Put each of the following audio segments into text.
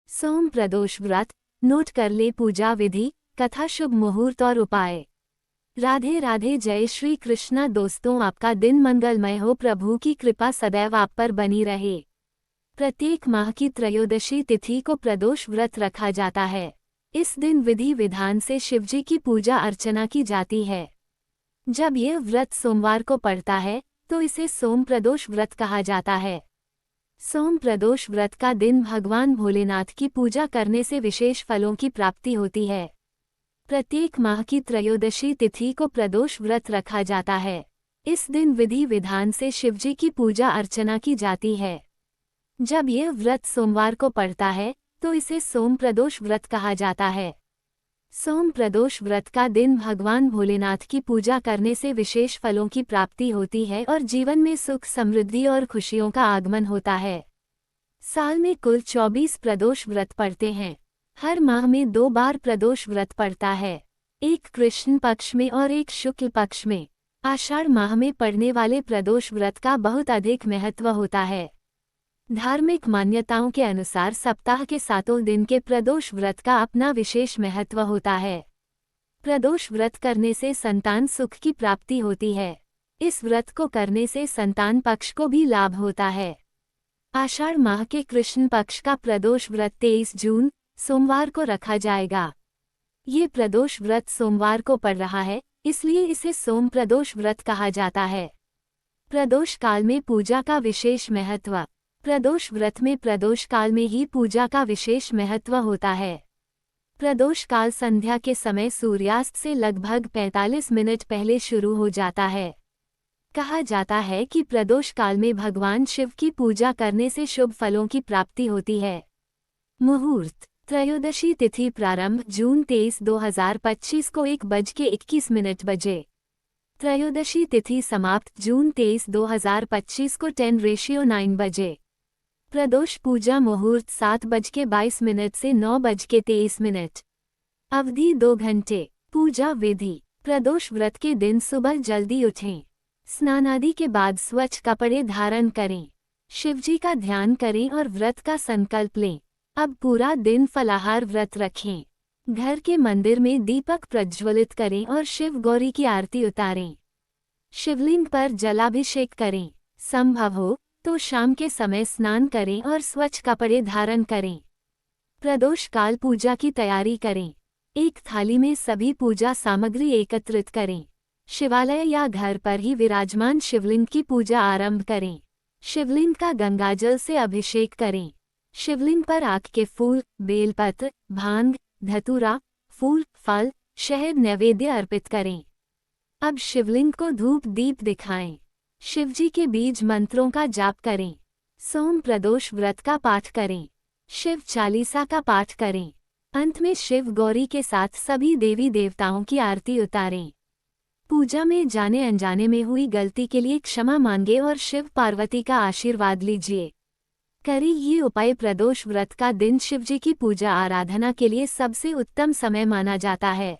सोम प्रदोष व्रत। नोट कर ले पूजा विधि, कथा, शुभ मुहूर्त और उपाय। राधे राधे। जय श्री कृष्णा। दोस्तों, आपका दिन मंगलमय हो। प्रभु की कृपा सदैव आप पर बनी रहे। प्रत्येक माह की त्रयोदशी तिथि को प्रदोष व्रत रखा जाता है। इस दिन विधि विधान से शिवजी की पूजा अर्चना की जाती है। जब यह व्रत सोमवार को पड़ता है तो इसे सोम प्रदोष व्रत कहा जाता है। सोम प्रदोष व्रत का दिन भगवान भोलेनाथ की पूजा करने से विशेष फलों की प्राप्ति होती है। प्रत्येक माह की त्रयोदशी तिथि को प्रदोष व्रत रखा जाता है। इस दिन विधि विधान से शिवजी की पूजा अर्चना की जाती है। जब यह व्रत सोमवार को पड़ता है तो इसे सोम प्रदोष व्रत कहा जाता है। सोम प्रदोष व्रत का दिन भगवान भोलेनाथ की पूजा करने से विशेष फलों की प्राप्ति होती है और जीवन में सुख, समृद्धि और खुशियों का आगमन होता है। साल में कुल 24 प्रदोष व्रत पड़ते हैं। हर माह में 2 बार प्रदोष व्रत पड़ता है, एक कृष्ण पक्ष में और एक शुक्ल पक्ष में। आषाढ़ माह में पड़ने वाले प्रदोष व्रत का बहुत अधिक महत्व होता है। धार्मिक मान्यताओं के अनुसार सप्ताह के 7 दिन के प्रदोष व्रत का अपना विशेष महत्व होता है। प्रदोष व्रत करने से संतान सुख की प्राप्ति होती है। इस व्रत को करने से संतान पक्ष को भी लाभ होता है। आषाढ़ माह के कृष्ण पक्ष का प्रदोष व्रत 23 जून सोमवार को रखा जाएगा। ये प्रदोष व्रत सोमवार को पड़ रहा है, इसलिए इसे सोम प्रदोष व्रत कहा जाता है। प्रदोष काल में पूजा का विशेष महत्व। प्रदोष व्रत में प्रदोष काल में ही पूजा का विशेष महत्व होता है। प्रदोष काल संध्या के समय सूर्यास्त से लगभग 45 मिनट पहले शुरू हो जाता है। कहा जाता है कि प्रदोष काल में भगवान शिव की पूजा करने से शुभ फलों की प्राप्ति होती है। मुहूर्त। त्रयोदशी तिथि प्रारंभ जून 23, 2025 को 1:21 बजे। त्रयोदशी तिथि समाप्त जून 23, 2025 को 10:09 बजे। प्रदोष पूजा मुहूर्त 7:22 से 9:23। अवधि 2 घंटे। पूजा विधि। प्रदोष व्रत के दिन सुबह जल्दी उठें। स्नान आदि के बाद स्वच्छ कपड़े धारण करें। शिवजी का ध्यान करें और व्रत का संकल्प लें। अब पूरा दिन फलाहार व्रत रखें। घर के मंदिर में दीपक प्रज्वलित करें और शिव गौरी की आरती उतारें। शिवलिंग पर जलाभिषेक करें। संभव हो तो शाम के समय स्नान करें और स्वच्छ कपड़े धारण करें। प्रदोष काल पूजा की तैयारी करें। एक थाली में सभी पूजा सामग्री एकत्रित करें। शिवालय या घर पर ही विराजमान शिवलिंग की पूजा आरंभ करें। शिवलिंग का गंगाजल से अभिषेक करें। शिवलिंग पर आक के फूल, बेलपत्र, भांग, धतूरा, फूल, फल, शहद नैवेद्य अर्पित करें। अब शिवलिंग को धूप दीप दिखाएं। शिवजी के बीज मंत्रों का जाप करें। सोम प्रदोष व्रत का पाठ करें। शिव चालीसा का पाठ करें। अंत में शिव गौरी के साथ सभी देवी देवताओं की आरती उतारें। पूजा में जाने अनजाने में हुई गलती के लिए क्षमा मांगे और शिव पार्वती का आशीर्वाद लीजिए। करें ये उपाय। प्रदोष व्रत का दिन शिवजी की पूजा आराधना के लिए सबसे उत्तम समय माना जाता है।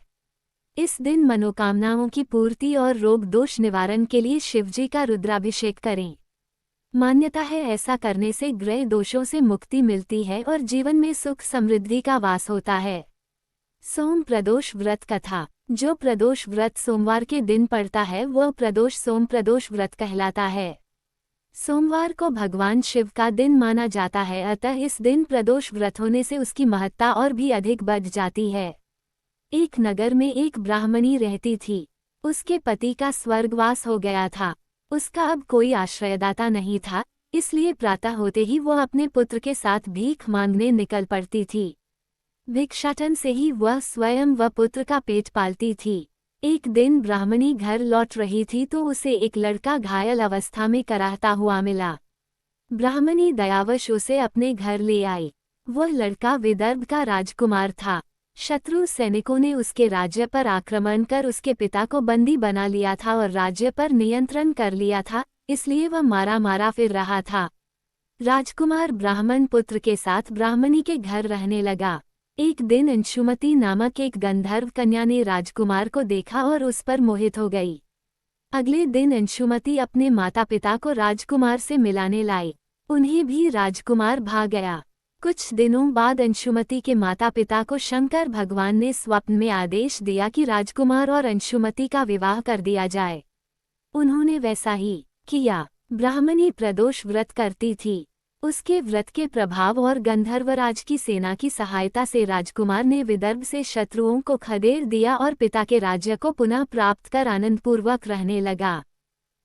इस दिन मनोकामनाओं की पूर्ति और रोग दोष निवारण के लिए शिवजी का रुद्राभिषेक करें। मान्यता है ऐसा करने से ग्रह दोषों से मुक्ति मिलती है और जीवन में सुख समृद्धि का वास होता है। सोम प्रदोष व्रत कथा। जो प्रदोष व्रत सोमवार के दिन पड़ता है वह प्रदोष सोम प्रदोष व्रत कहलाता है। सोमवार को भगवान शिव का दिन माना जाता है, अतः इस दिन प्रदोष व्रत होने से उसकी महत्ता और भी अधिक बढ़ जाती है। एक नगर में एक ब्राह्मणी रहती थी। उसके पति का स्वर्गवास हो गया था। उसका अब कोई आश्रयदाता नहीं था, इसलिए प्रातः होते ही वह अपने पुत्र के साथ भीख मांगने निकल पड़ती थी। भिक्षाटन से ही वह स्वयं व पुत्र का पेट पालती थी। एक दिन ब्राह्मणी घर लौट रही थी तो उसे एक लड़का घायल अवस्था में कराहता हुआ मिला। ब्राह्मणी दयावश उसे अपने घर ले आई। वह लड़का विदर्भ का राजकुमार था। शत्रु सैनिकों ने उसके राज्य पर आक्रमण कर उसके पिता को बंदी बना लिया था और राज्य पर नियंत्रण कर लिया था, इसलिए वह मारा मारा फिर रहा था। राजकुमार ब्राह्मण पुत्र के साथ ब्राह्मणी के घर रहने लगा। एक दिन अंशुमती नामक एक गंधर्व कन्या ने राजकुमार को देखा और उस पर मोहित हो गई। अगले दिन अंशुमती अपने माता पिता को राजकुमार से मिलाने लाई। उन्हें भी राजकुमार भा गया। कुछ दिनों बाद अंशुमति के माता पिता को शंकर भगवान ने स्वप्न में आदेश दिया कि राजकुमार और अंशुमति का विवाह कर दिया जाए। उन्होंने वैसा ही किया। ब्राह्मणी प्रदोष व्रत करती थी। उसके व्रत के प्रभाव और गंधर्वराज की सेना की सहायता से राजकुमार ने विदर्भ से शत्रुओं को खदेड़ दिया और पिता के राज्य को पुनः प्राप्त कर आनंदपूर्वक रहने लगा।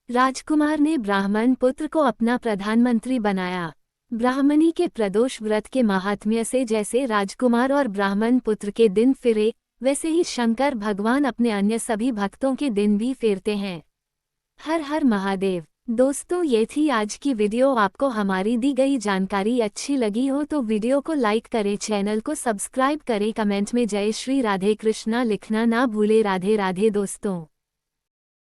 राजकुमार ने ब्राह्मण पुत्र को अपना प्रधानमंत्री बनाया। ब्राह्मणी के प्रदोष व्रत के महात्म्य से जैसे राजकुमार और ब्राह्मण पुत्र के दिन फिरे, वैसे ही शंकर भगवान अपने अन्य सभी भक्तों के दिन भी फेरते हैं। हर हर महादेव। दोस्तों, ये थी आज की वीडियो। आपको हमारी दी गई जानकारी अच्छी लगी हो तो वीडियो को लाइक करें, चैनल को सब्सक्राइब करें, कमेंट में जय श्री राधे कृष्णा लिखना ना भूले। राधे राधे दोस्तों।